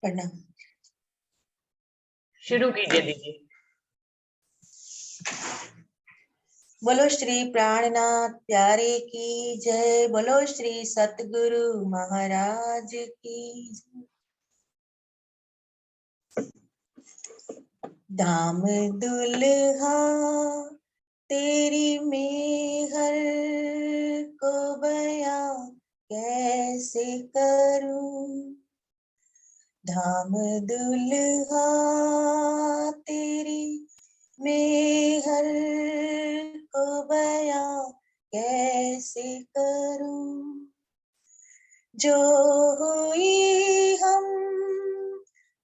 प्रणाम। शुरू कीजिए दीदी। बोलो श्री प्राणनाथ प्यारे की जय। बोलो श्री सतगुरु महाराज की जय। धाम दुल्हा तेरी मेहर को बयां कैसे करूं। धाम दुल्हा तेरी मेहर को बयां कैसे करूं। जो हुई हम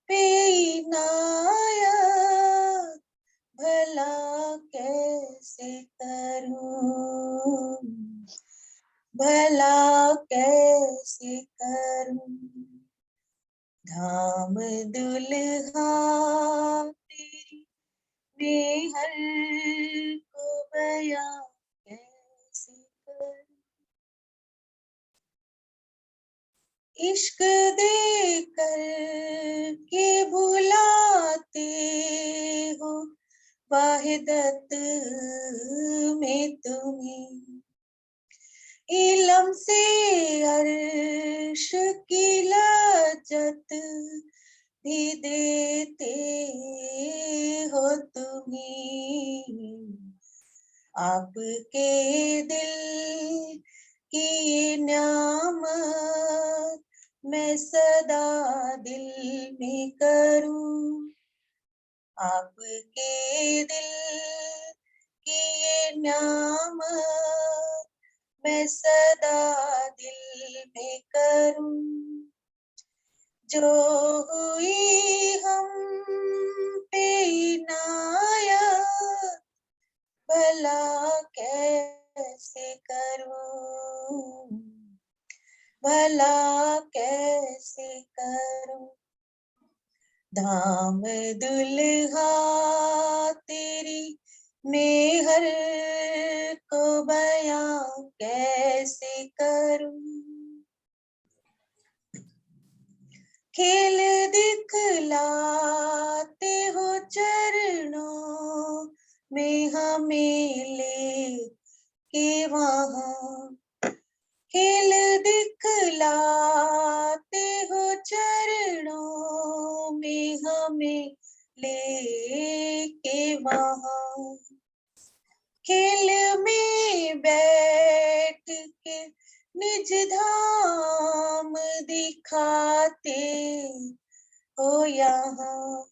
पे इनायत भला कैसे करूं, भला कैसे करूं। धाम दुल्हा तेरी मेहर को बयां कैसे करूं। इश्क देकर के भुलाते हो वाहिदत में तुम्हें। इलम से अर्श की लज्जत भी देते हो तुम्हें। आपके दिल की न्यामत मैं सदा दिल में करूं। आपके दिल की न्यामत मैं सदा दिल में करूं। जो हुई हम पे इनायत भला कैसे करूं, भला कैसे करूं। धाम दुल्हा तेरी मेहर को बयां कैसे करूं। खेल दिखलाते हो चरणों में हमें ले के वहां। खेल दिखलाते हो चरणों में हमें ले के वहां। खेल में बैठ के निज धाम दिखाते हो यहाँ।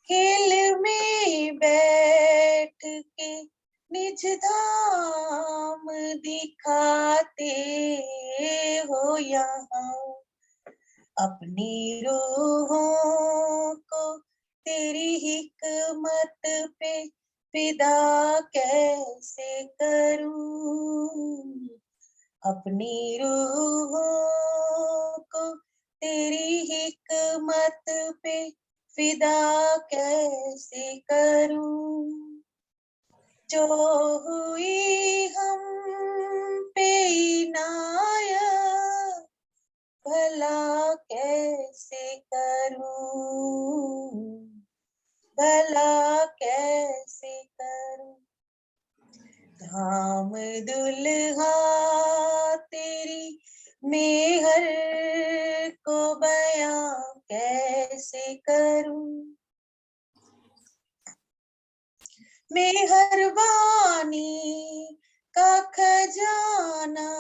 खेल में बैठ के निज धाम दिखाते हो यहाँ। अपनी रूहों को तेरी हिकमत पे फिदा कैसे करूं। अपनी रूहों को तेरी हिकमत पे फिदा कैसे करूं। जो हुई हम पे इनायत भला कैसे करूं, भला कैसे करूं। धाम दुल्हा तेरी मेहर को बयां कैसे करूं। मेहरबानी का खजाना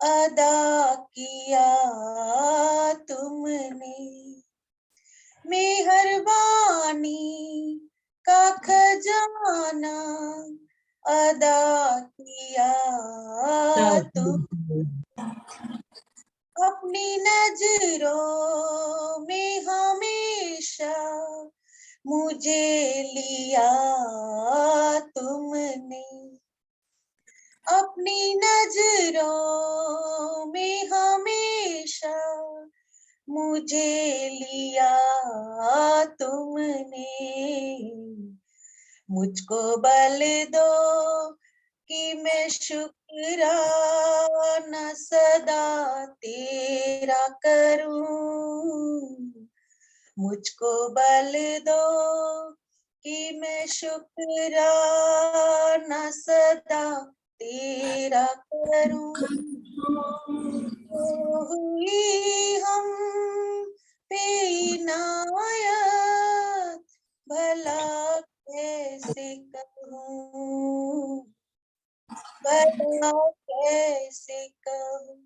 अदा किया तुमने। मेहरबानी का खजाना अदा किया तुमने। अपनी नजरों में हमेशा मुझे लिया तुमने। अपनी नजरों में हमेशा मुझे लिया तुमने। मुझको बल दो कि मैं शुक्राना सदा तेरा करूं। मुझको बल दो कि मैं शुक्राना सदा तेरा करूं। तो हुई हम पे इनायत, भला कैसे कहूँ, भला कैसे कहूँ।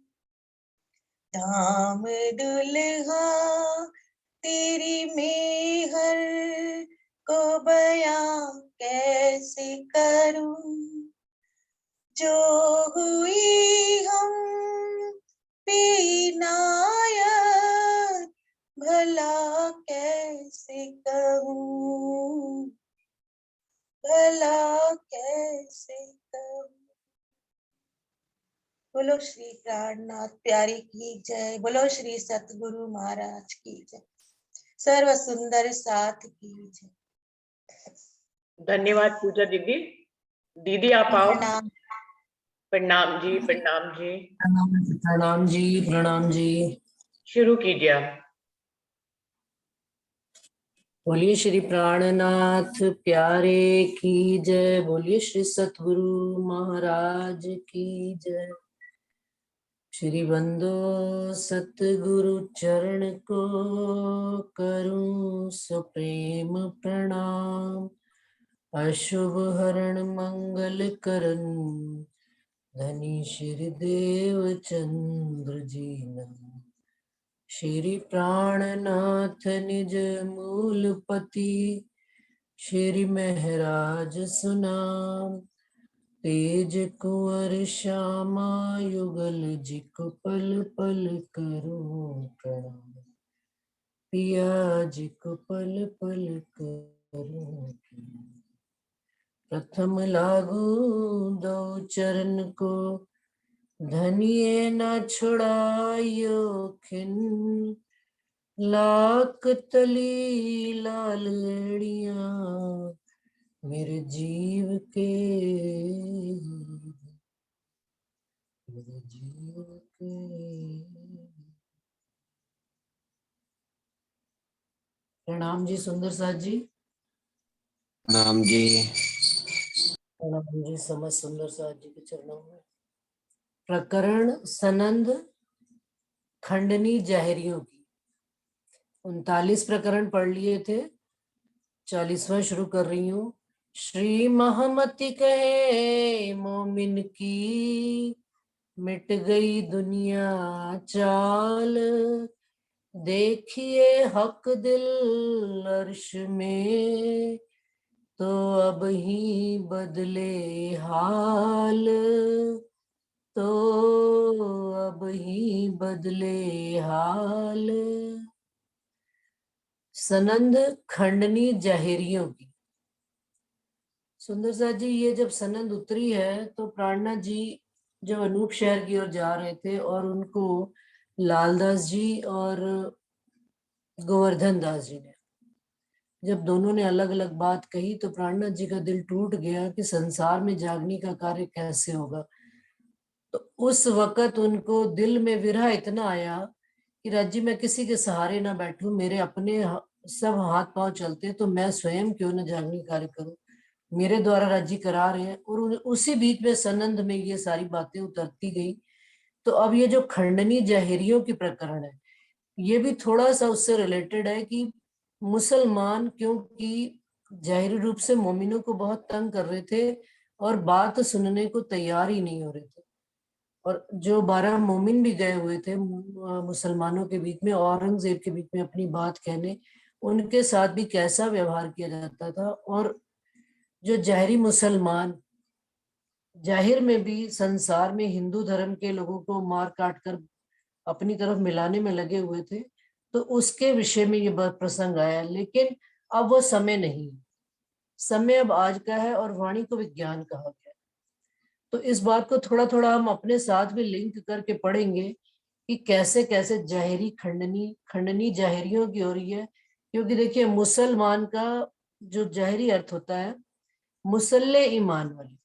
धाम दुल्हा तेरी मेहर को बयां कैसे करूं। जो हुई हम पे इनायत, भला कैसे कहूँ, भला कैसे कहूँ। बोलो श्री प्राणनाथ प्यारी की जय, बोलो श्री सतगुरु महाराज की जय, सर्व सुंदर साथ की जय। धन्यवाद पूजा दीदी। दीदी आप आओ। प्रणाम। प्रणाम जी, प्रणाम जी। प्रणाम जी, प्रणाम जी। शुरू कीजिए आप। बोलिए श्री प्राणनाथ प्यारे की जय, बोलिए श्री सतगुरु महाराज की जय। श्री बंदो सतगुरु चरण को करूं सुप्रेम प्रणाम। अशुभ हरण मंगल करन, धनी श्री देव चंद्र जी नमः। श्री प्राणनाथ निज मूलपति, श्री महराज सुनाम। तेज कुंवर श्यामा युगल जिको पल पल करूं प्रणाम। पिया जिको पल पल करूं प्रणाम। प्रथम लागू दो चरण को, धनिये न छुड़ायो खिन। लाख तली लालड़ियां मेरे जीव के, मेरे जीव के। प्रणाम जी सुंदर साथ जी। प्रणाम जी। प्रणाम जी समझ सुंदर साथ जी के चरणों में। प्रकरण सनंद खंडनी जाहिरियों की 39 प्रकरण पढ़ लिए थे, 40वां शुरू कर रही हूँ। श्री महमति कहे मोमिन की, मिट गई दुनिया चाल। देखिए हक दिल अर्श में, तो अब ही बदले हाल। तो अब ही बदले हाल। सनंद खंडनी जाहिरियों की। सुंदर साथ जी, ये जब सनंद उतरी है तो प्राणनाथ जी जब अनूप शहर की ओर जा रहे थे और उनको लालदास जी और गोवर्धन दास जी ने जब दोनों ने अलग अलग बात कही तो प्राणनाथ जी का दिल टूट गया कि संसार में जागने का कार्य कैसे होगा। तो उस वक्त उनको दिल में विरह इतना आया कि राज्य में किसी के सहारे ना बैठूं, मेरे अपने सब हाथ पांव चलते तो मैं स्वयं क्यों न जागने कार्य करूं, मेरे द्वारा राज्य करा रहे हैं। और उसी बीच में सनंद में ये सारी बातें उतरती गई। तो अब ये जो खंडनी जाहिरियों की प्रकरण है, ये भी थोड़ा सा उससे रिलेटेड है कि मुसलमान क्योंकि जाहिरी रूप से मोमिनों को बहुत तंग कर रहे थे और बात सुनने को तैयार ही नहीं हो रहे थे। और जो 12 मोमिन भी गए हुए थे मुसलमानों के बीच में, औरंगजेब के बीच में अपनी बात कहने, उनके साथ भी कैसा व्यवहार किया जाता था। और जो जाहिरी मुसलमान जाहिर में भी संसार में हिंदू धर्म के लोगों को मार काट कर अपनी तरफ मिलाने में लगे हुए थे, तो उसके विषय में ये प्रसंग आया। लेकिन अब वो समय नहीं, समय अब आज का है और वाणी को विज्ञान कहा गया। तो इस बात को थोड़ा थोड़ा हम अपने साथ भी लिंक करके पढ़ेंगे कि कैसे कैसे जाहिरी खंडनी जाहिरियों की हो रही है। क्योंकि देखिए मुसलमान का जो जाहिरी अर्थ होता है मुसल्ले ईमान वाली।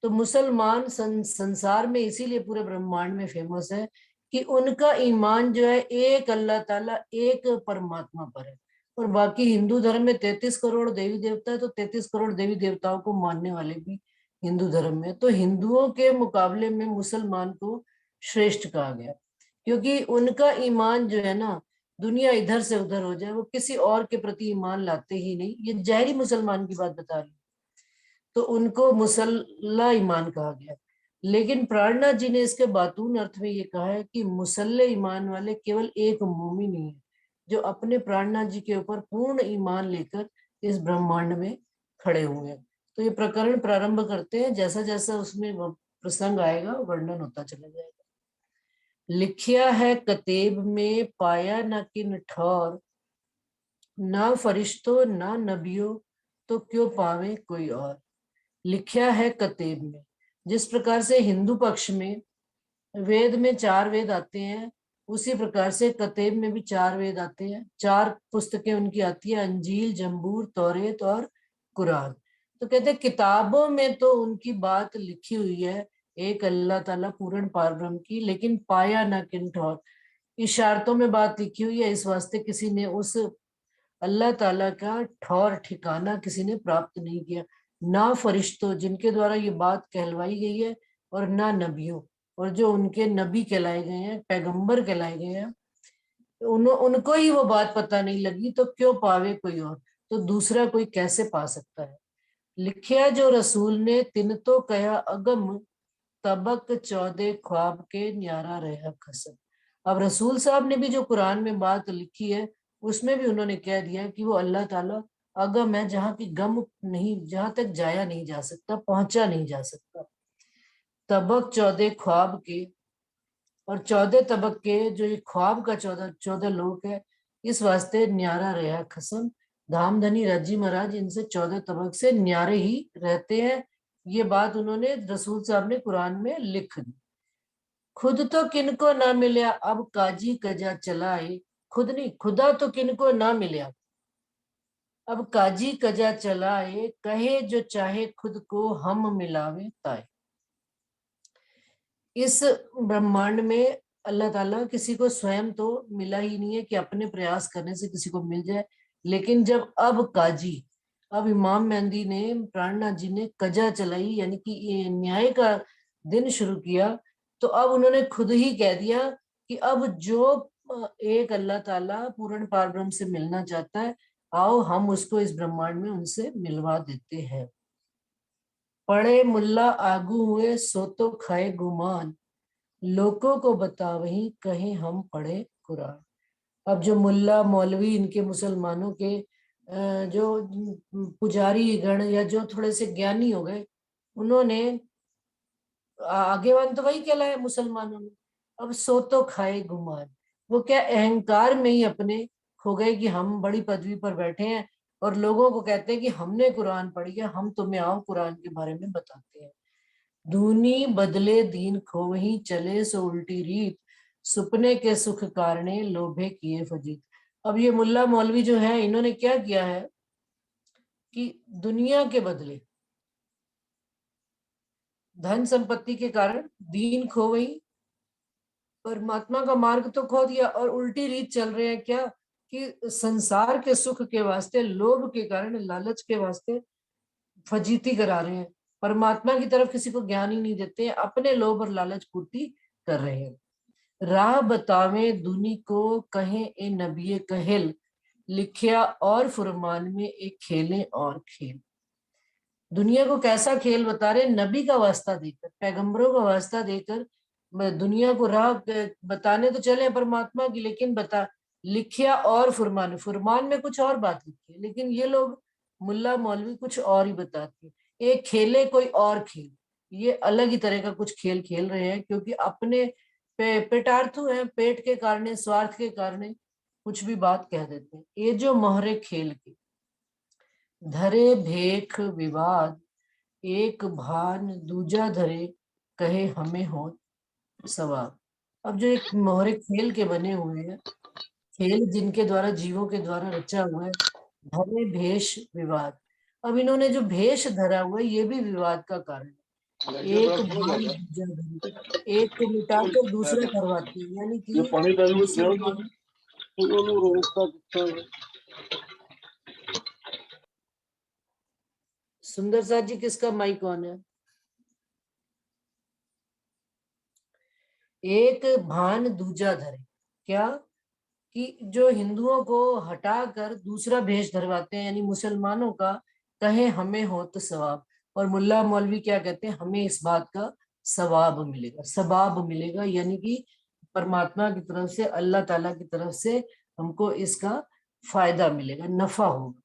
तो मुसलमान संसार में इसीलिए पूरे ब्रह्मांड में फेमस है कि उनका ईमान जो है एक अल्लाह ताला, एक परमात्मा पर है। और बाकी हिंदू धर्म में 33 करोड़ देवी देवता है, तो 33 करोड़ देवी देवताओं को मानने वाले भी हिंदू धर्म में। तो हिंदुओं के मुकाबले में मुसलमान को श्रेष्ठ कहा गया, क्योंकि उनका ईमान जो है ना, दुनिया इधर से उधर हो जाए, वो किसी और के प्रति ईमान लाते ही नहीं। ये जहरी मुसलमान की बात बता रही, तो उनको मुसल्ला ईमान कहा गया। लेकिन प्राणनाथ जी ने इसके बातून अर्थ में ये कहा है कि मुसल्ले ईमान वाले केवल एक मोमिन ही है, जो अपने प्राणनाथ जी के ऊपर पूर्ण ईमान लेकर इस ब्रह्मांड में खड़े हुए हैं। तो ये प्रकरण प्रारंभ करते हैं, जैसा जैसा उसमें प्रसंग आएगा वर्णन होता चला जाएगा। लिखिया है कतेब में पाया न किन ठौर, ना फरिश्तों ना नबियों तो क्यों पावे कोई और। लिखा है कतेब में, जिस प्रकार से हिंदू पक्ष में वेद में 4 वेद आते हैं, उसी प्रकार से कतेब में भी 4 वेद आते हैं। 4 पुस्तकें उनकी आती है, अंजील, जंबूर, तौरेत और कुरान। तो कहते हैं किताबों में तो उनकी बात लिखी हुई है एक अल्लाह ताला पूर्ण पारब्रह्म की, लेकिन पाया ना किन ठौर, इशारतों में बात लिखी हुई है। इस वास्ते किसी ने उस अल्लाह ताला का ठौर ठिकाना किसी ने प्राप्त नहीं किया। ना फरिश्तों जिनके द्वारा ये बात कहलवाई गई है, और ना नबियों, और जो उनके नबी कहलाए गए हैं, पैगंबर कहलाए गए हैं, उनको ही वो बात पता नहीं लगी, तो क्यों पावे कोई और, तो दूसरा कोई कैसे पा सकता है। लिखिया जो रसूल ने तिन तो कहा अगम, तबक 14 ख्वाब के न्यारा रहा खसम। अब रसूल साहब ने भी जो कुरान में बात लिखी है, उसमें भी उन्होंने कह दिया कि वो अल्लाह ताला अगम है, जहाँ की गम नहीं, जहां तक जाया नहीं जा सकता, पहुंचा नहीं जा सकता। तबक 14 ख्वाब के, और 14 तबक के जो ये ख्वाब का 14 लोक है, इस वास्ते न्यारा रहा खसम। धामधनी राजी महाराज इनसे 14 तबक से न्यारे ही रहते हैं। ये बात उन्होंने रसूल साहब ने कुरान में लिख दी। खुद तो किनको ना मिले अब काजी कजा चलाए, खुद नहीं, खुदा तो किनको ना मिले अब काजी कजा चलाए, कहे जो चाहे खुद को हम मिलावे ताए। इस ब्रह्मांड में अल्लाह ताला किसी को स्वयं तो मिला ही नहीं है कि अपने प्रयास करने से किसी को मिल जाए। लेकिन जब अब काजी, अब इमाम मेहंदी ने, प्राणनाथ जी ने कजा चलाई, यानी कि ये न्याय का दिन शुरू किया, तो अब उन्होंने खुद ही कह दिया कि अब जो एक अल्लाह ताला पूर्ण पारब्रह्म से मिलना चाहता है, आओ हम उसको इस ब्रह्मांड में उनसे मिलवा देते हैं। पढ़े मुल्ला आगू हुए सो तो खाए गुमान, लोगों को बता वही कहे हम पढ़े कुरान। अब जो मुल्ला मौलवी इनके मुसलमानों के जो पुजारी गण या जो थोड़े से ज्ञानी हो गए, उन्होंने आगेवान तो वही कहलाया मुसलमानों ने। अब सो तो खाए गुमान, वो क्या अहंकार में ही अपने खो गए कि हम बड़ी पदवी पर बैठे हैं, और लोगों को कहते हैं कि हमने कुरान पढ़ी है, हम तुम्हें आओ कुरान के बारे में बताते हैं। दूनी बदले दीन खोवही चले सो उल्टी रीत, सुपने के सुख कारणे लोभे किए फजीत। अब ये मुल्ला मौलवी जो है, इन्होंने क्या किया है कि दुनिया के बदले धन संपत्ति के कारण दीन खो गई, परमात्मा का मार्ग तो खो दिया, और उल्टी रीत चल रहे हैं क्या कि संसार के सुख के वास्ते, लोभ के कारण, लालच के वास्ते फजीती करा रहे हैं, परमात्मा की तरफ किसी को ज्ञान ही नहीं देते हैं, अपने लोभ और लालच पूर्ति कर रहे हैं। राह बतावे दुनी को कहे ए नबिये कहेल, लिखिया और फुरमान में एक खेले और खेल। दुनिया को कैसा खेल बता रहे, नबी का वास्ता देकर, पैगंबरों का वास्ता देकर दुनिया को राह बताने तो चले परमात्मा की, लेकिन बता लिखिया और फुरमान, फुरमान में कुछ और बात लिखी है, लेकिन ये लोग मुल्ला मौलवी कुछ और ही बताते हैं। एक खेले कोई और खेल, ये अलग ही तरह का कुछ खेल खेल रहे हैं, क्योंकि अपने पेटार्थु हैं, पेट के कारण, स्वार्थ के कारण कुछ भी बात कह देते हैं। ये जो मोहरे खेल के धरे भेख विवाद, एक भान दूजा धरे कहे हमें हो सवाब। अब जो एक मोहरे खेल के बने हुए हैं, खेल जिनके द्वारा जीवों के द्वारा रचा हुआ है, धरे भेष विवाद। अब इन्होंने जो भेष धरा हुआ है, ये भी विवाद का कारण है। एक भान दूजा धरे, एक को मिटाकर दूसरा करवाते हैं, यानी कि मुसलमान। सुंदर साथ जी, किसका माइक ऑन है? एक भान दूजा धरे, क्या कि जो हिंदुओं को हटाकर दूसरा भेष धरवाते हैं, यानी मुसलमानों का, कहे हमें हो तो सवाब। और मुल्ला मौलवी क्या कहते हैं, हमें इस बात का सवाब मिलेगा, सवाब मिलेगा, यानी कि परमात्मा की तरफ से, अल्लाह ताला की तरफ से हमको इसका फायदा मिलेगा, नफा होगा।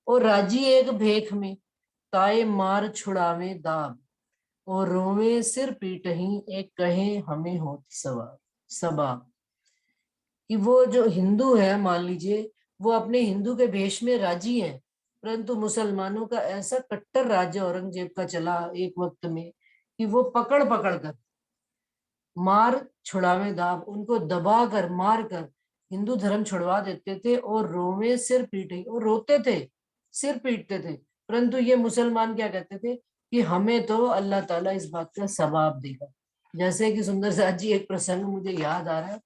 और राजी एक भेख में, ताए मार छुड़ावे दाब, और रोवे सिर पीटही, एक कहे हमें हो सवाब सवाब। कि वो जो हिंदू है, मान लीजिए वो अपने हिंदू के भेष में राजी है, परंतु मुसलमानों का ऐसा कट्टर राज्य औरंगजेब का चला एक वक्त में कि वो पकड़ पकड़ कर, मार छुड़ावे दाब, उनको दबा कर मार कर हिंदू धर्म छुड़वा देते थे, और रोवे सिर पीटे, और रोते थे, सिर पीटते थे। परंतु ये मुसलमान क्या कहते थे कि हमें तो अल्लाह ताला इस बात का सवाब देगा। जैसे कि सुंदर साथ जी, एक प्रसंग मुझे याद आ रहा है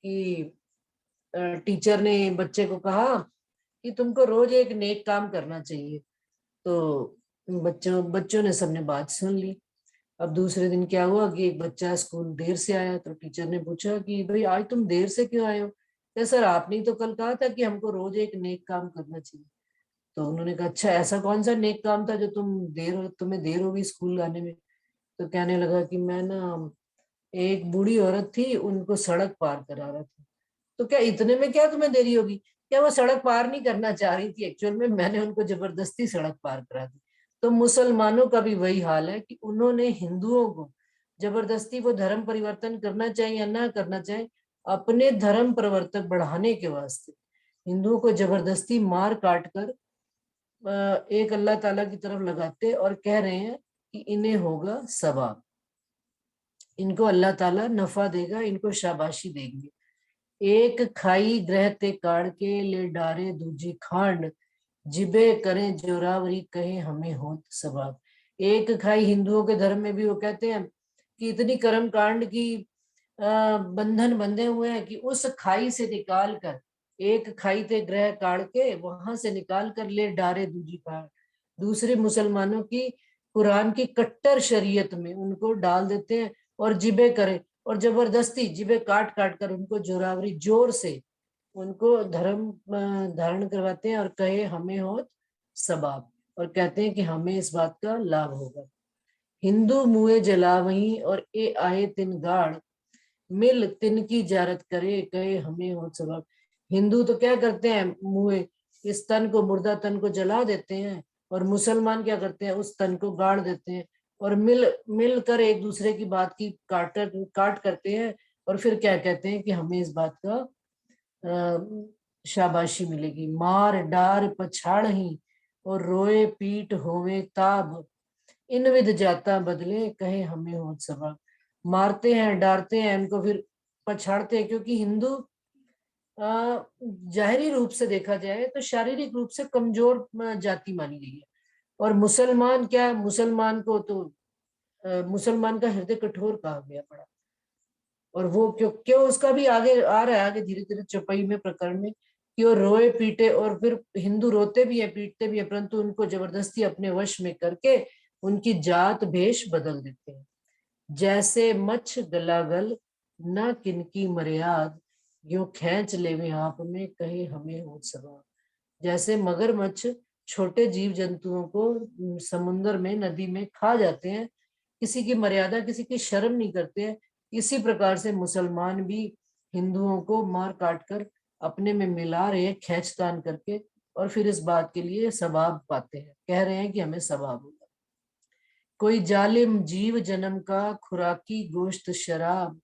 कि टीचर ने बच्चे को कहा कि तुमको रोज एक नेक काम करना चाहिए। तो बच्चों ने सबने बात सुन ली। अब दूसरे दिन क्या हुआ कि एक बच्चा स्कूल देर से आया, तो टीचर ने पूछा कि भाई आज तुम देर से क्यों आए हो? सर आपने तो कल कहा था कि हमको रोज एक नेक काम करना चाहिए। तो उन्होंने कहा अच्छा ऐसा कौन सा नेक काम था जो तुम्हें देर होगी स्कूल आने में? तो कहने लगा कि मैं ना, एक बूढ़ी औरत थी, उनको सड़क पार करा रहा था। तो क्या इतने में क्या तुम्हें देरी होगी? क्या वो सड़क पार नहीं करना चाह रही थी, एक्चुअल में मैंने उनको जबरदस्ती सड़क पार करा दी। तो मुसलमानों का भी वही हाल है कि उन्होंने हिंदुओं को जबरदस्ती, वो धर्म परिवर्तन करना चाहे या ना करना चाहे, अपने धर्म परिवर्तन बढ़ाने के वास्ते हिंदुओं को जबरदस्ती मार काट कर एक अल्लाह ताला की तरफ लगाते और कह रहे हैं कि इन्हें होगा सवाब, इनको अल्लाह ताला नफा देगा, इनको शाबाशी देंगे। एक खाई ग्रह ते काढ़ के, ले डारे दूजी खांड, जिबे करें जोरावरी, कहे हमें होत सवाब। एक खाई हिंदुओं के धर्म में भी वो कहते हैं कि इतनी कर्म कांड की बंधन बंधे हुए हैं कि उस खाई से निकाल कर, एक खाई ते ग्रह काढ़ के वहां से निकाल कर ले डारे दूजी खांड, दूसरे मुसलमानों की कुरान की कट्टर शरीयत में उनको डाल देते हैं, और जिबे करे, और जबरदस्ती जिबे काट काट कर उनको जोरावरी, जोर से उनको धर्म धारण करवाते हैं, और कहे हमें हो सवाब, और कहते हैं कि हमें इस बात का लाभ होगा। हिंदू मुए जलावही, और ए आए तिन गाड़, मिल तिन की जारत करे, कहे हमें हो सवाब। हिंदू तो क्या करते हैं, मुए, इस तन को, मुर्दा तन को जला देते हैं, और मुसलमान क्या करते हैं, उस तन को गाड़ देते हैं, और मिलकर एक दूसरे की बात की काट करते हैं, और फिर क्या कहते हैं कि हमें इस बात का शाबाशी मिलेगी। मार डार पछाड़ ही, और रोए पीट होवे ताब, इन विध जाता बदले, कहे हमें हो सवाब। मारते हैं, डारते हैं इनको, फिर पछाड़ते हैं, क्योंकि हिंदू जाहिरी रूप से देखा जाए तो शारीरिक रूप से कमजोर जाति मानी गई है। और मुसलमान क्या, मुसलमान को तो मुसलमान का हृदय कठोर कहा गया पड़ा। और वो क्यों उसका भी आगे आ रहा है, आगे धीरे धीरे चौपाई में, प्रकरण में, कि वो रोए पीटे, और फिर हिंदू रोते भी है पीटते भी है, परंतु उनको जबरदस्ती अपने वश में करके उनकी जात भेष बदल देते हैं। जैसे मच्छ गलागल, न किनकी मर्याद, यूं खींच लेवे आप में, कहे हमें हो सवाब। जैसे मगरमच्छ छोटे जीव जंतुओं को समुद्र में, नदी में खा जाते हैं, किसी की मर्यादा, किसी की शर्म नहीं करते हैं, इसी प्रकार से मुसलमान भी हिंदुओं को मार काट कर अपने में मिला रहे हैं, खींचतान करके, और फिर इस बात के लिए सवाब पाते हैं, कह रहे हैं कि हमें सवाब होगा। कोई जालिम जीव जन्म का, खुराकी गोश्त शराब,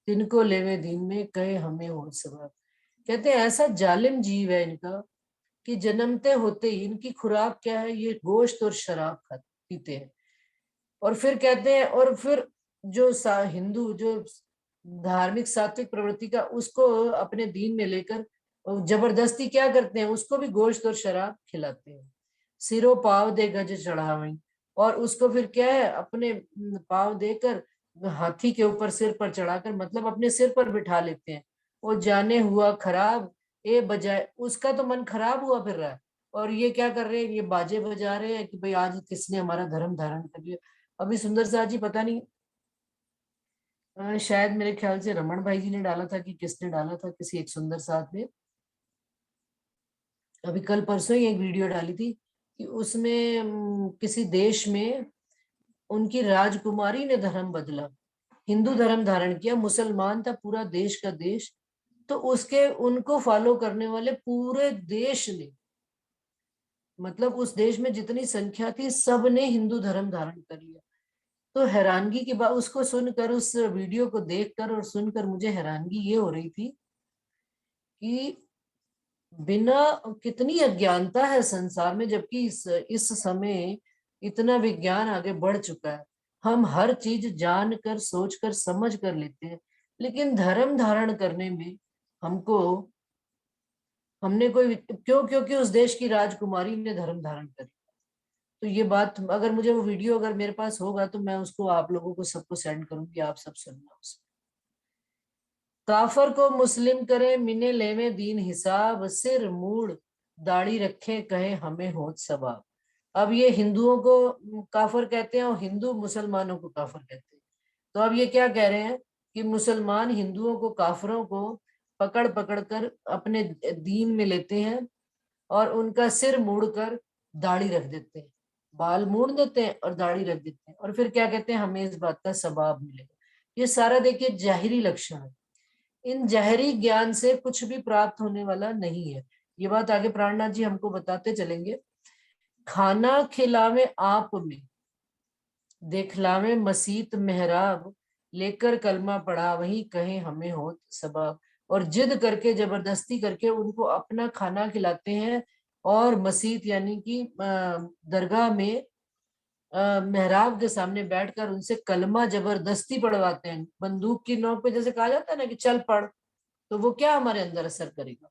तिनको लेवे दिन में, कहे हमें हो सवाब। कहते हैं ऐसा जालिम जीव है इनका कि जन्मते होते ही इनकी खुराक क्या है, ये गोश्त और शराब पीते हैं। और फिर कहते हैं, और फिर जो हिंदू जो धार्मिक सात्विक प्रवृत्ति का, उसको अपने दीन में लेकर जबरदस्ती क्या करते हैं, उसको भी गोश्त और शराब खिलाते हैं। सिरो पाव दे गज चढ़ावई, और उसको फिर क्या है अपने पाँव देकर हाथी के ऊपर सिर पर चढ़ाकर मतलब अपने सिर पर बिठा लेते हैं। वो जाने हुआ खराब ए बजाय, उसका तो मन खराब हुआ फिर रहा है, और ये क्या कर रहे हैं, ये बाजे बजा रहे हैं कि भाई आज किसने हमारा धर्म धारण कर लिया। अभी सुंदर साथ जी पता नहीं शायद मेरे ख्याल से रमन भाई जी ने डाला था कि किसने डाला था, किसी एक सुंदर साथ में अभी कल परसों ही एक वीडियो डाली थी कि उसमें किसी देश में उनकी राजकुमारी ने धर्म बदला, हिंदू धर्म धारण किया, मुसलमान था पूरा देश का देश, तो उसके उनको फॉलो करने वाले पूरे देश ने, मतलब उस देश में जितनी संख्या थी सब ने हिंदू धर्म धारण कर लिया। तो हैरानगी की बात, उसको सुनकर, उस वीडियो को देखकर और सुनकर मुझे हैरानगी ये हो रही थी कि बिना, कितनी अज्ञानता है संसार में, जबकि इस समय इतना विज्ञान आगे बढ़ चुका है, हम हर चीज जान कर सोच कर समझ कर लेते हैं, लेकिन धर्म धारण करने में हमने कोई क्यों, क्योंकि उस देश की राजकुमारी ने धर्म धारण कर। तो ये बात, अगर मुझे वो वीडियो अगर मेरे पास होगा तो मैं उसको आप लोगों को सबको सेंड करूंगी, आप सब सुनना उसे। काफर को मुस्लिम करे मिने लेवे दीन हिसाब, सिर मूड़ दाढ़ी रखे कहे हमें होत सवाब। अब ये हिंदुओं को काफर कहते हैं और हिंदू मुसलमानों को काफर कहते हैं। तो अब ये क्या कह रहे हैं कि मुसलमान हिंदुओं को, काफरों को पकड़ पकड़ कर अपने दीन में लेते हैं और उनका सिर मोड़कर दाढ़ी रख देते हैं, बाल मोड़ देते हैं और दाढ़ी रख देते हैं, और फिर क्या कहते हैं हमें इस बात का सवाब मिलेगा। ये सारा देखिए जाहिरी लक्षण है, इन जहरी ज्ञान से कुछ भी प्राप्त होने वाला नहीं है। ये बात आगे प्राणनाथ जी हमको बताते चलेंगे। खाना खिलावे आप में, देखलावे मसीत मेहराब, लेकर कलमा पढ़ा वही कहे हमें होत सबाब। और जिद करके, जबरदस्ती करके उनको अपना खाना खिलाते हैं और मसीत यानी कि दरगाह में मेहराब के सामने बैठकर उनसे कलमा जबरदस्ती पढ़वाते हैं, बंदूक की नोक पे जैसे कहा जाता है ना कि चल पढ़, तो वो क्या हमारे अंदर असर करेगा।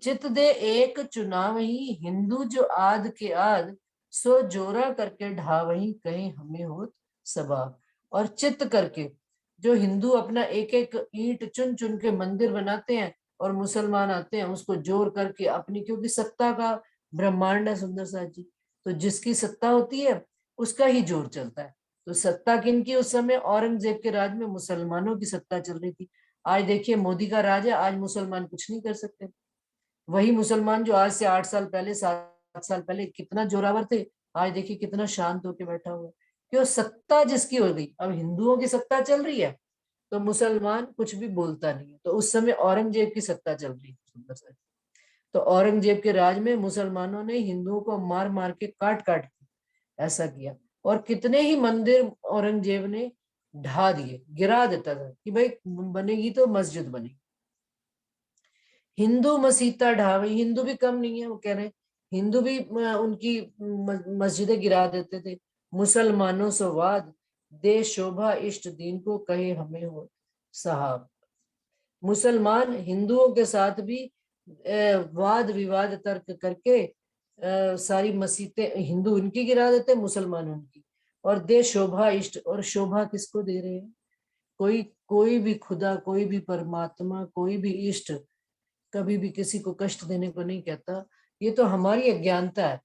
चित दे एक चुनाव ही, हिंदू जो आद के आद, सो जोरा करके ढावही कहे हमें होत सबाब। और चित्त करके जो हिंदू अपना एक एक ईंट चुन चुन के मंदिर बनाते हैं और मुसलमान आते हैं उसको जोर करके अपनी, क्योंकि सत्ता का ब्रह्मांड है सुंदर साथ जी, तो जिसकी सत्ता होती है उसका ही जोर चलता है। तो सत्ता किनकी उस समय, औरंगजेब के राज में मुसलमानों की सत्ता चल रही थी। आज देखिए मोदी का राज है, आज मुसलमान कुछ नहीं कर सकते। वही मुसलमान जो आज से 8 साल पहले, 7 साल पहले कितना जोरावर थे, आज देखिए कितना शांत होकर बैठा हुआ है। क्यों, सत्ता जिसकी हो गई। अब हिंदुओं की सत्ता चल रही है तो मुसलमान कुछ भी बोलता नहीं है। तो उस समय औरंगजेब की सत्ता चल रही है, तो औरंगजेब के राज में मुसलमानों ने हिंदुओं को मार मार के काट काट के ऐसा किया, और कितने ही मंदिर औरंगजेब ने ढा दिए, गिरा देता था कि भाई बनेगी तो मस्जिद बनेगी। हिंदू मसीता ढावे, हिंदू भी कम नहीं है, वो कह रहे हैं हिंदू भी उनकी मस्जिदें गिरा देते थे। मुसलमानों से वाद दे शोभा, इष्ट दीन को कहे हमें हो साहब। मुसलमान हिंदुओं के साथ भी वाद विवाद तर्क करके सारी मस्जिदें हिंदू उनकी गिरा देते, मुसलमान उनकी, और दे शोभा इष्ट। और शोभा किसको दे रहे हैं, कोई भी खुदा, कोई भी परमात्मा, कोई भी इष्ट कभी भी किसी को कष्ट देने को नहीं कहता। ये तो हमारी अज्ञानता है।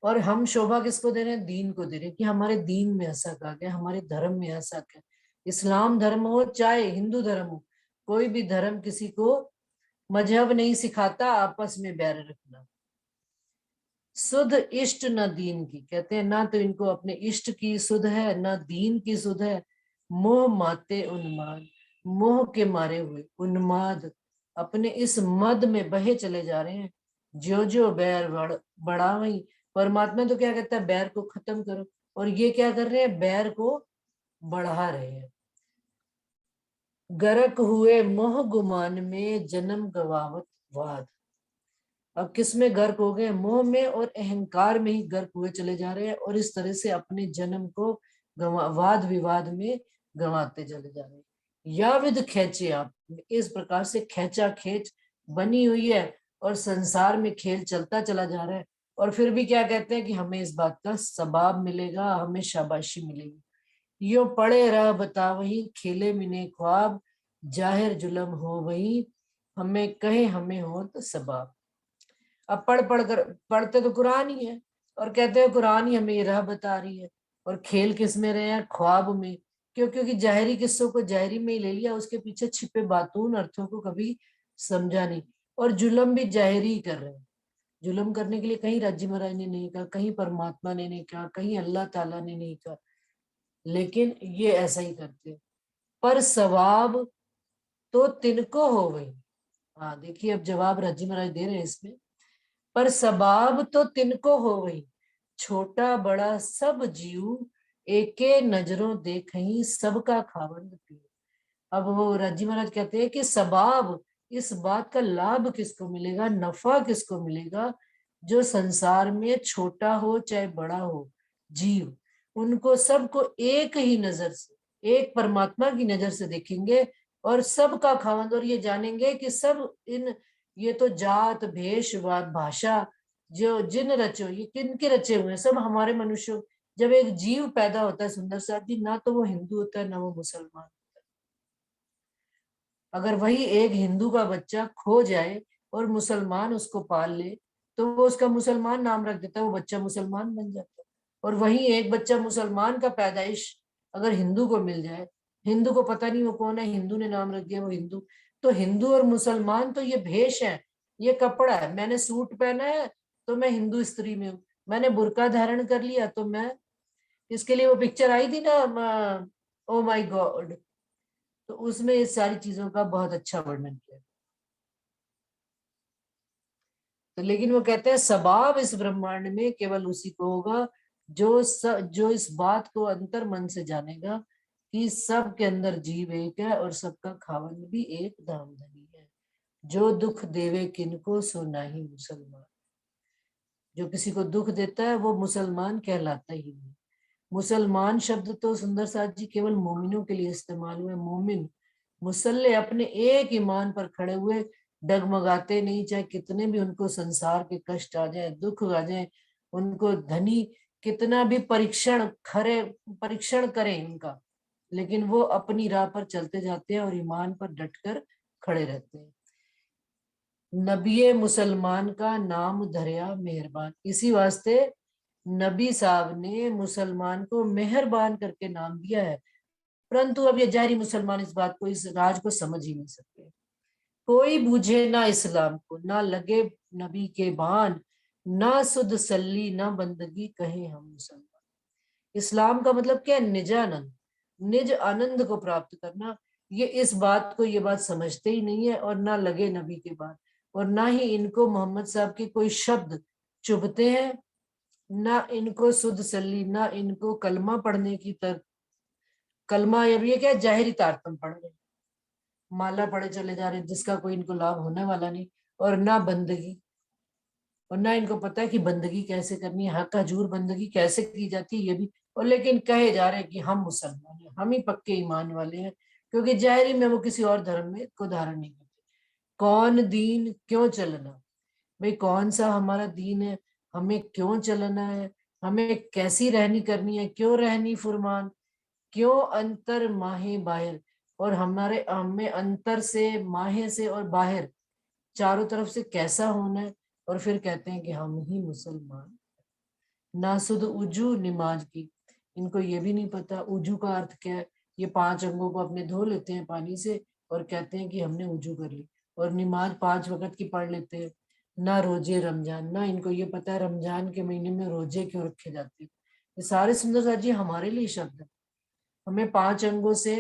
और हम शोभा किसको दे रहे हैं, दीन को दे रहे हैं, कि हमारे दीन में ऐसा कहा गया, हमारे धर्म में ऐसा क्या। इस्लाम धर्म हो चाहे हिंदू धर्म हो, कोई भी धर्म किसी को मजहब नहीं सिखाता आपस में बैर रखना। सुध इष्ट न दीन की, कहते हैं ना तो इनको अपने इष्ट की सुध है ना दीन की सुध है। मोह माते उन्माद, मोह के मारे हुए उन्माद अपने इस मद में बहे चले जा रहे हैं। जो जो बैर बढ़ा वही, परमात्मा तो क्या कहता है बैर को खत्म करो, और ये क्या कर रहे हैं, बैर को बढ़ा रहे हैं। गरक हुए मोह गुमान में, जन्म गवावत वाद। अब किस में गर्क हो गए, मोह में और अहंकार में ही गर्क हुए चले जा रहे हैं, और इस तरह से अपने जन्म को वाद विवाद में गंवाते चले जा रहे हैं। या विद खेचे आप, इस प्रकार से खेचा खेच बनी हुई है और संसार में खेल चलता चला जा रहा है, और फिर भी क्या कहते हैं कि हमें इस बात का सवाब मिलेगा, हमें शाबाशी मिलेगी। यो पढ़े रह बता वही, खेले मिने ख्वाब, जाहिर जुलम हो वही, हमें कहे हमें हो तो सबाब। अब पढ़ कर पढ़ते तो कुरान ही है, और कहते हैं कुरान ही हमें ये राह बता रही है, और खेल किस में रहे हैं, ख्वाब में। क्योंकि जाहिरी किस्सों को जाहिरी में ही ले लिया, उसके पीछे छिपे बातून अर्थों को कभी समझा नहीं। और जुल्म भी जाहिरी ही कर रहे हैं। जुल्म करने के लिए कहीं राज्य महाराज ने नहीं कहा, कहीं परमात्मा ने नहीं कहा, कहीं अल्लाह ताला ने नहीं कहा, लेकिन ये ऐसा ही करते हैं। पर सवाब तो तिनको हो गई। हाँ देखिए, अब जवाब राज्य महाराज दे रहे हैं इसमें। पर सबाब तो तिनको हो गई, छोटा बड़ा सब जीव, एके नजरों देखहीं सबका खावंद पीव। अब वो राजी महाराज कहते हैं कि सबाब, इस बात का लाभ किसको मिलेगा, नफा किसको मिलेगा, जो संसार में छोटा हो चाहे बड़ा हो जीव, उनको सबको एक ही नजर से, एक परमात्मा की नजर से देखेंगे, और सबका खावंद, और ये जानेंगे कि सब इन, ये तो जात भेष भाषा जो जिन रचो, ये किन के रचे हुए हैं, सब हमारे मनुष्य। जब एक जीव पैदा होता है सुंदर साथ जी, ना तो वो हिंदू होता है ना वो मुसलमान। अगर वही एक हिंदू का बच्चा खो जाए और मुसलमान उसको पाल ले, तो वो उसका मुसलमान नाम रख देता है, वो बच्चा मुसलमान बन जाता है। और वही एक बच्चा मुसलमान का पैदाइश अगर हिंदू को मिल जाए, हिंदू को पता नहीं वो कौन है, हिंदू ने नाम रख दिया वो हिंदू। तो हिंदू और मुसलमान तो ये भेष है, ये कपड़ा है। मैंने सूट पहना है तो मैं हिंदू स्त्री में हूँ, मैंने बुर्का धारण कर लिया तो मैं, इसके लिए वो पिक्चर आई थी ना, ओ माई गॉड, तो उसमें इस सारी चीजों का बहुत अच्छा वर्णन किया। तो लेकिन वो कहते हैं सबाब इस ब्रह्मांड में केवल उसी को होगा जो इस बात को अंतर मन से जानेगा कि सब के अंदर जीव एक है और सबका खावन भी एक धाम धनी है। जो दुख देवे किनको सो नाही मुसलमान। जो किसी को दुख देता है वो मुसलमान कहलाता ही नहीं। मुसलमान शब्द तो सुंदर साथ जी केवल मोमिनों के लिए इस्तेमाल हुए। मोमिन मुसल्ले अपने एक ईमान पर खड़े हुए, डगमगाते नहीं, चाहे कितने भी उनको संसार के कष्ट आ जाए, दुख आ जाए, उनको धनी कितना भी परीक्षण करें इनका, लेकिन वो अपनी राह पर चलते जाते हैं और ईमान पर डटकर खड़े रहते हैं। नबी मुसलमान का नाम धरिया मेहरबान, इसी वास्ते नबी साहब ने मुसलमान को मेहरबान करके नाम दिया है। परंतु अब ये जारी मुसलमान इस बात को, इस राज को समझ ही नहीं सकते। कोई बूझे ना इस्लाम को, ना लगे नबी के बान, ना सुध सल्ली ना बंदगी कहे हम मुसलमान। इस्लाम का मतलब क्या है, निजानंद, निज आनंद को प्राप्त करना। ये इस बात को, ये बात समझते ही नहीं है, और ना लगे नबी के बाद, और ना ही इनको मोहम्मद साहब के कोई शब्द चुभते हैं, ना इनको सुध सल्ली, ना इनको कलमा पढ़ने की कलमा, अब ये क्या जाहिरी तारतम पढ़ रहे, माला पढ़े चले जा रहे जिसका कोई इनको लाभ होने वाला नहीं, और ना बंदगी, और ना इनको पता है कि बंदगी कैसे करनी है, हक हजूर बंदगी कैसे की जाती है ये भी। और लेकिन कहे जा रहे हैं कि हम मुसलमान हैं, हम ही पक्के ईमान वाले हैं, क्योंकि जाहिरी में वो किसी और धर्म में को धारण नहीं करते। कौन दीन क्यों चलना, भाई कौन सा हमारा दीन है, हमें क्यों चलना है, हमें कैसी रहनी करनी है, क्यों रहनी फुरमान, क्यों अंतर माहे बाहर, और हमारे हमें अंतर से, माहे से और बाहर चारों तरफ से कैसा होना है। और फिर कहते हैं कि हम ही मुसलमान। नासुद उजू नमाज की, इनको ये भी नहीं पता उजू का अर्थ क्या है। ये 5 अंगों को अपने धो लेते हैं पानी से और कहते हैं कि हमने उजू कर ली, और नमाज 5 वक्त की पढ़ लेते हैं। ना रोजे रमजान, ना इनको ये पता है रमजान के महीने में रोजे क्यों रखे जाते हैं। ये सारे सुंदर साथ जी हमारे लिए शब्द है। हमें 5 अंगों से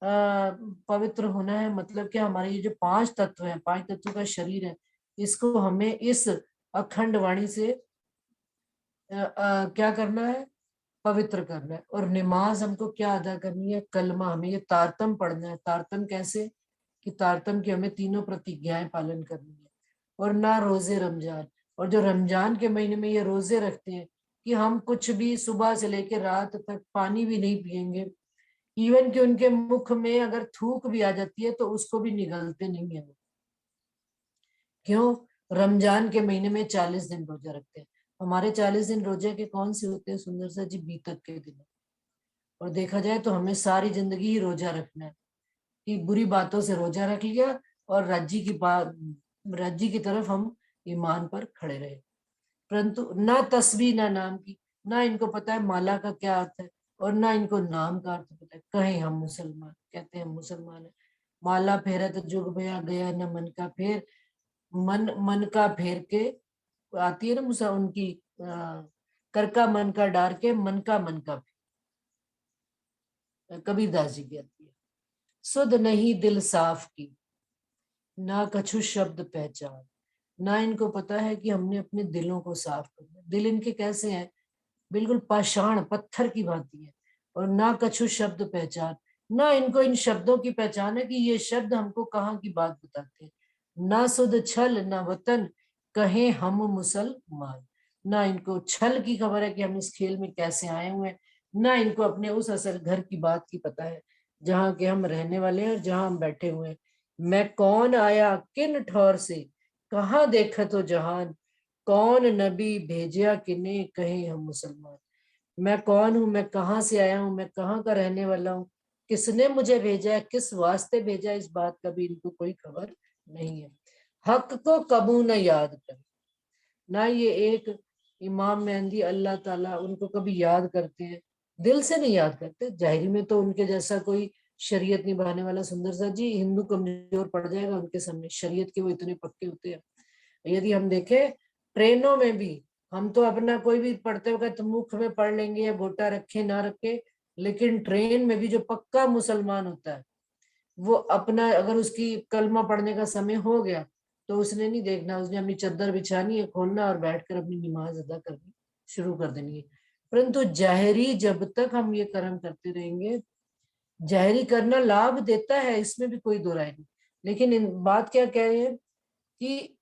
पवित्र होना है, मतलब क्या, हमारे ये जो 5 तत्व हैं, 5 तत्व का शरीर है, इसको हमें इस अखंड वाणी से क्या करना है, पवित्र करना है। और नमाज हमको क्या अदा करनी है, कलमा, हमें ये तारतम पढ़ना है। तारतम कैसे, कि तारतम की हमें तीनों प्रतिज्ञाएं पालन करनी है। और ना रोजे रमजान, और जो रमजान के महीने में ये रोजे रखते हैं कि हम कुछ भी सुबह से लेकर रात तक पानी भी नहीं पिएंगे, इवन कि उनके मुख में अगर थूक भी आ जाती है तो उसको भी निगलते नहीं है। क्यों? रमजान के महीने में 40 दिन रोजा रखते हैं। हमारे 40 दिन रोजे के कौन से होते हैं सुंदर सा जी? बीतक के दिन। और देखा जाए तो हमें सारी जिंदगी ही रोजा रखना है कि बुरी बातों से रोजा रख लिया और राज्य की तरफ हम ईमान पर खड़े रहे। परंतु ना तस्बीह ना नाम की, ना इनको पता है माला का क्या अर्थ है और ना इनको नाम का अर्थ पता है। कहें हम मुसलमान, कहते हैं हम मुसलमान है। माला फेरा तो जुग भया गया न मन का फेर, मन का फेर के आती है ना मुसा उनकी कर का मन का डार के मन का फेर, कबीरदास जी की आती है। सुध नहीं दिल साफ की, ना कछु शब्द पहचान। ना इनको पता है कि हमने अपने दिलों को साफ करना। दिल इनके कैसे हैं? बिल्कुल पाषाण पत्थर की भांति है। और ना कछु शब्द पहचान, ना इनको इन शब्दों की पहचान है कि ये शब्द हमको कहाँ की बात बताते हैं। ना सुध छल ना वतन, कहे हम मुसलमान। ना इनको छल की खबर है कि हम इस खेल में कैसे आए हुए हैं, ना इनको अपने उस असल घर की बात की पता है जहाँ के हम रहने वाले हैं और जहाँ हम बैठे हुए हैं। मैं कौन आया किन ठौर से, कहाँ देखा तो जहान, कौन नबी भेजा किने, कहे हम मुसलमान। मैं कौन हूँ, मैं कहाँ से आया हूँ, मैं कहाँ का रहने वाला हूँ, किसने मुझे भेजा है, किस वास्ते भेजा, इस बात का भी इनको कोई खबर नहीं है। हक को कबू न याद कर, ना ये एक इमाम मेहंदी अल्लाह ताला उनको कभी याद करते हैं, दिल से नहीं याद करते। जाहिरी में तो उनके जैसा कोई शरीयत निभाने वाला सुंदर सा जी हिंदू कमजोर पड़ जाएगा उनके सामने। शरीयत के वो इतने पक्के होते हैं। यदि हम देखें ट्रेनों में भी, हम तो अपना कोई भी पढ़ते वक्त मुख में पढ़ लेंगे या गोटा रखे ना रखे, लेकिन ट्रेन में भी जो पक्का मुसलमान होता है वो अपना, अगर उसकी कलमा पढ़ने का समय हो गया तो उसने नहीं देखना, उसने अपनी चद्दर बिछानी है, खोलना और बैठकर अपनी नमाज अदा करनी शुरू कर देनी है। परंतु जाहिरी जब तक हम ये कर्म करते रहेंगे, जाहिरी करना लाभ देता है, इसमें भी कोई दो राय नहीं। लेकिन इन बात क्या कह रहे हैं कि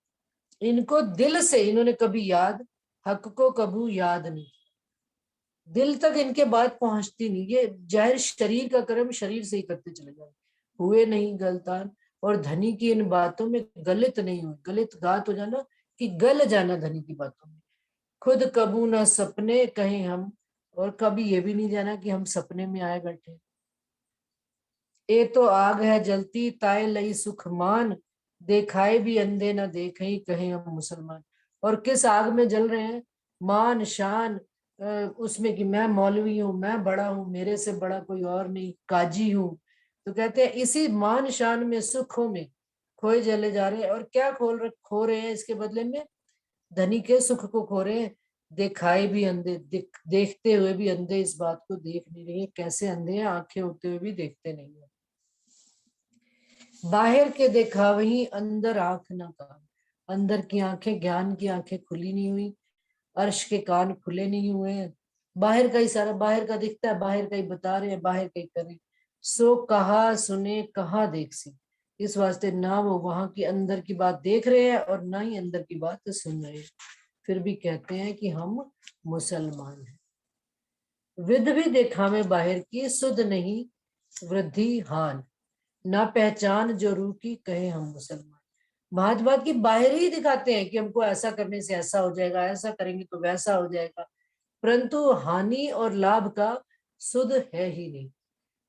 इनको दिल से इन्होंने कभी याद, हक को कबू याद नहीं, दिल तक इनके बात पहुंचती नहीं। ये जाहिर शरीर का कर्म शरीर से ही करते चले जाए, हुए नहीं गलतान। और धनी की इन बातों में गलित नहीं हुई, गलित गात हो जाना कि गल जाना धनी की बातों में। खुद कबू न सपने कहें हम, और कभी ये भी नहीं जाना कि हम सपने में आए बैठे। ए तो आग है जलती ताए लई सुख मान, देखाए भी अंधे न देखे कहें हम मुसलमान। और किस आग में जल रहे हैं? मान शान उसमें कि मैं मौलवी हूँ, मैं बड़ा हूँ, मेरे से बड़ा कोई और नहीं, काजी हूँ। तो कहते हैं इसी मान शान में सुखों में खोए जले जा रहे हैं। और क्या खो रहे हैं इसके बदले में? धनी के सुख को खो रहे हैं। दिखाए भी अंधे, देखते हुए भी अंधे इस बात को देख नहीं रहे। कैसे अंधे हैं? आंखें होते हुए भी देखते नहीं है। बाहर के देखा वही अंदर आंख ना कान, अंदर की आंखें, ज्ञान की आंखें खुली नहीं हुई, अर्श के कान खुले नहीं हुए हैं। बाहर का ही सारा, बाहर का दिखता है, बाहर का ही बता रहे हैं, बाहर का ही करें। सो कहा सुने कहाँ देख सी, इस वास्ते ना वो वहां की अंदर की बात देख रहे हैं और ना ही अंदर की बात सुन रहे हैं, फिर भी कहते हैं कि हम मुसलमान हैं। विध भी देखा में बाहर की, सुध नहीं वृद्धि हान, ना पहचान जो रूह की कहे हम मुसलमान। बात बात की बाहर ही दिखाते हैं कि हमको ऐसा करने से ऐसा हो जाएगा, ऐसा करेंगे तो वैसा हो जाएगा, परंतु हानि और लाभ का सुध है ही नहीं।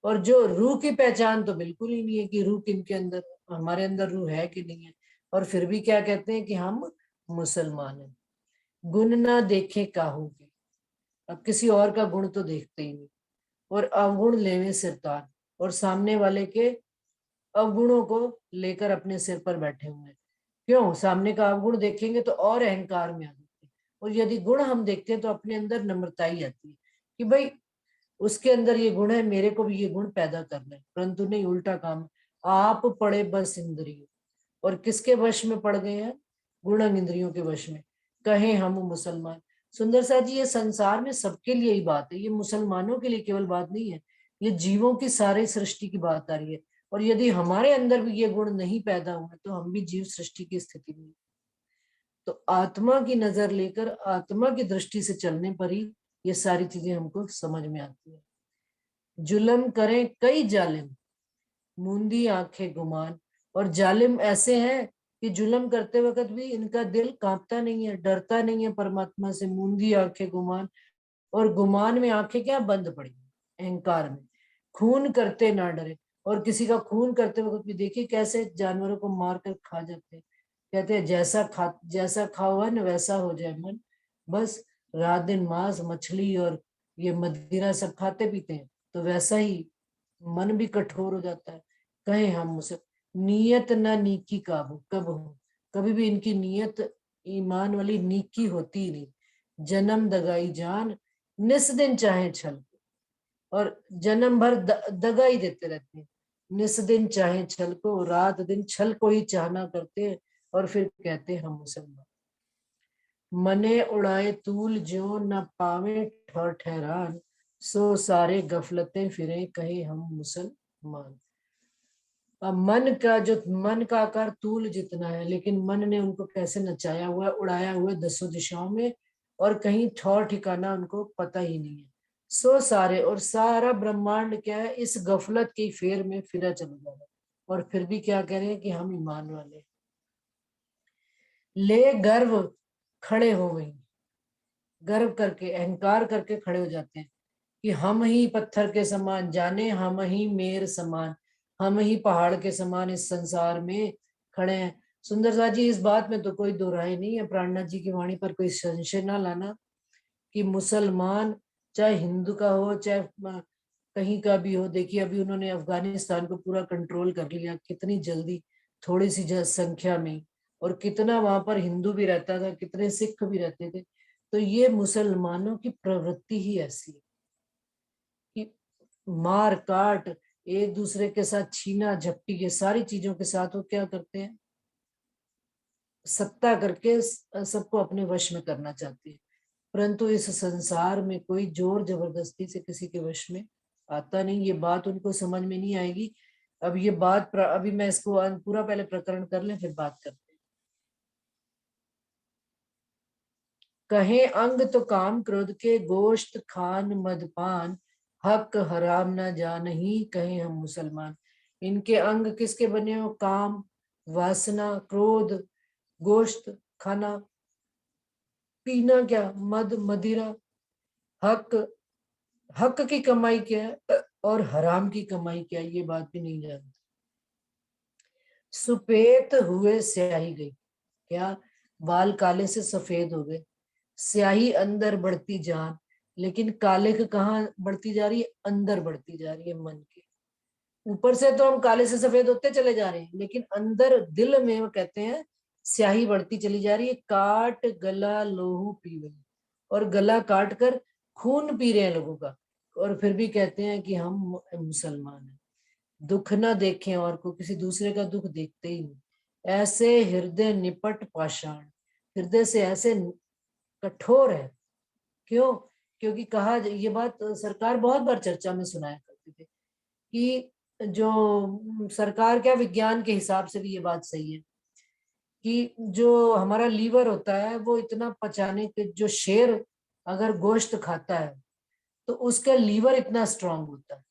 और जो रूह की पहचान तो बिल्कुल ही नहीं है कि रूह किनके अंदर, हमारे अंदर रूह है कि नहीं है। और फिर भी क्या कहते हैं कि हम मुसलमान हैं। गुण ना देखे काहू के, अब किसी और का गुण तो देखते ही नहीं, और अवगुण लेवे सिरतान, और सामने वाले के अवगुणों को लेकर अपने सिर पर बैठे हुए हैं। क्यों? सामने का अवगुण देखेंगे तो और अहंकार में आ जाते हैं, और यदि गुण हम देखते हैं तो अपने अंदर नम्रता ही आती है कि भाई उसके अंदर ये गुण है, मेरे को भी ये गुण पैदा करना है। परंतु नहीं, उल्टा काम। आप पड़े बस इंद्रियों, और किसके वश में पड़ गए हैं? गुणन इंद्रियों के वश में। कहे हम मुसलमान। सुंदर सा जी ये संसार में सबके लिए ही बात है, ये मुसलमानों के लिए केवल बात नहीं है, ये जीवों की सारी सृष्टि की बात आ रही है। और यदि हमारे अंदर भी ये गुण नहीं पैदा हुए तो हम भी जीव सृष्टि की स्थिति में। तो आत्मा की नजर लेकर, आत्मा की दृष्टि से चलने पर ही ये सारी चीजें हमको समझ में आती है। जुल्म करें कई जालिम, मूंदी आंखें गुमान। और जालिम ऐसे हैं कि जुल्म करते वक्त भी इनका दिल कांपता नहीं है, डरता नहीं है परमात्मा से। मूंदी आंखें गुमान, और गुमान में आंखें क्या बंद पड़ी, अहंकार में। खून करते ना डरे, और किसी का खून करते वक्त भी देखिए कैसे जानवरों को मार कर खा जाते हैं। कहते हैं जैसा खाओ न वैसा हो जाए मन। बस रात दिन मांस मछली और ये मदिरा सब खाते पीते हैं तो वैसा ही मन भी कठोर हो जाता है। कहे हम उसे नियत ना नीकी काबू कब हो, कभी भी इनकी नियत ईमान वाली नीकी होती ही नहीं। जन्म दगाई जान निस दिन चाहे छल, और जन्म भर दगा ही देते रहते हैं। निस दिन चाहे छल को, रात दिन छल को ही चाहना करते हैं, और फिर कहते हैं हम मुसलमान। मने उड़ाए तूल ज्यों न पावे ठौर ठहरान, सो सारे गफलतें फिरे कहे हम मुसलमान। अब मन का आकार तूल जितना है, लेकिन मन ने उनको कैसे नचाया हुआ है, उड़ाया हुआ है 10 दिशाओं में, और कहीं ठौर ठिकाना उनको पता ही नहीं है। सो सारे, और सारा ब्रह्मांड क्या है, इस गफलत की फेर में फिरा चला जा रहा है, और फिर भी क्या कह रहे हैं कि हम ईमान वाले। ले गर्व खड़े हो गई, गर्व करके अहंकार करके खड़े हो जाते हैं कि हम ही पत्थर के समान, जाने हम ही मेर समान, हम ही पहाड़ के समान इस संसार में खड़े हैं। सुंदर सा जी, इस बात में तो कोई दो राय नहीं है, प्राणनाथ जी की वाणी पर कोई संशय ना लाना कि मुसलमान चाहे हिंदू का हो चाहे कहीं का भी हो। देखिए अभी उन्होंने अफगानिस्तान को पूरा कंट्रोल कर लिया, कितनी जल्दी, थोड़ी सी संख्या में, और कितना वहां पर हिंदू भी रहता था, कितने सिख भी रहते थे। तो ये मुसलमानों की प्रवृत्ति ही ऐसी है कि मार काट, एक दूसरे के साथ छीना झपटी, ये सारी चीजों के साथ वो क्या करते हैं, सत्ता करके सबको अपने वश में करना चाहते हैं। परंतु इस संसार में कोई जोर जबरदस्ती से किसी के वश में आता नहीं, ये बात उनको समझ में नहीं आएगी। अब ये बात अभी मैं इसको पूरा पहले प्रकरण कर लें फिर बात करते हैं। कहे अंग तो काम क्रोध के, गोश्त खान मदपान, हक हराम न जानही कहे हम मुसलमान। इनके अंग किसके बने हो, काम, वासना, क्रोध, गोश्त खाना, पीना क्या, मद मदिरा, हक, हक की कमाई क्या है और हराम की कमाई क्या है, ये बात भी नहीं जानते। सुपेत हुए स्याही गई, क्या, बाल काले से सफेद हो गए, स्याही अंदर बढ़ती जान, लेकिन काले के कहाँ बढ़ती जा रही है, अंदर बढ़ती जा रही है मन के। ऊपर से तो हम काले से सफेद होते चले जा रहे हैं, लेकिन अंदर दिल में वो कहते हैं स्याही बढ़ती चली जा रही है। काट गला लोहू पीवे, और गला काट कर खून पी रहे हैं लोगों का, और फिर भी कहते हैं कि हम मुसलमान हैं। दुख ना देखें और को, किसी दूसरे का दुख देखते ही नहीं। ऐसे हृदय निपट पाषाण, हृदय से ऐसे कठोर है। क्यों? क्योंकि कहा, ये बात सरकार बहुत बार चर्चा में सुनाया करते थे कि जो सरकार क्या, विज्ञान के हिसाब से भी ये बात सही है कि जो हमारा लीवर होता है वो इतना पचाने के, जो शेर अगर गोश्त खाता है तो उसका लीवर इतना स्ट्रांग होता है,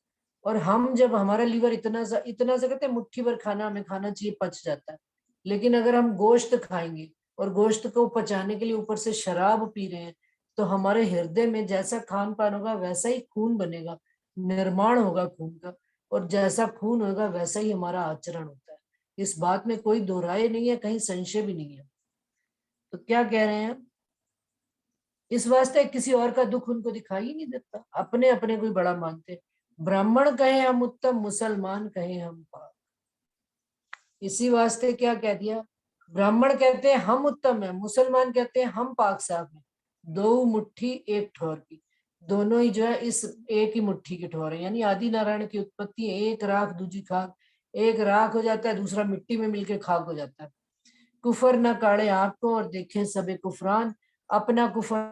और हम जब हमारा लीवर इतना सा कहते हैं मुट्ठी भर खाना हमें खाना चाहिए, पच जाता है। लेकिन अगर हम गोश्त खाएंगे और गोश्त को पचाने के लिए ऊपर से शराब पी रहे हैं, तो हमारे हृदय में जैसा खान पान होगा वैसा ही खून बनेगा, निर्माण होगा खून का, और जैसा खून होगा वैसा ही हमारा आचरण होता है। इस बात में कोई दो राय नहीं है, कहीं संशय भी नहीं है। तो क्या कह रहे हैं, इस वास्ते किसी और का दुख उनको दिखाई ही नहीं देता, अपने अपने को बड़ा मानते। ब्राह्मण कहे हम उत्तम, मुसलमान कहे हम पाक। इसी वास्ते क्या कह दिया, ब्राह्मण कहते हैं हम उत्तम है, मुसलमान कहते हैं हम पाक साफ है। दो मुट्ठी एक ठोर की, दोनों ही जो है इस एक ही मुट्ठी के ठोर है। यानी आदि नारायण की उत्पत्ति, एक राख दूजी खाक, एक राख हो जाता है दूसरा मिट्टी में मिलके खाक हो जाता है। कुफर न काढ़े आंख को और देखें सबे कुफरान, अपना कुफर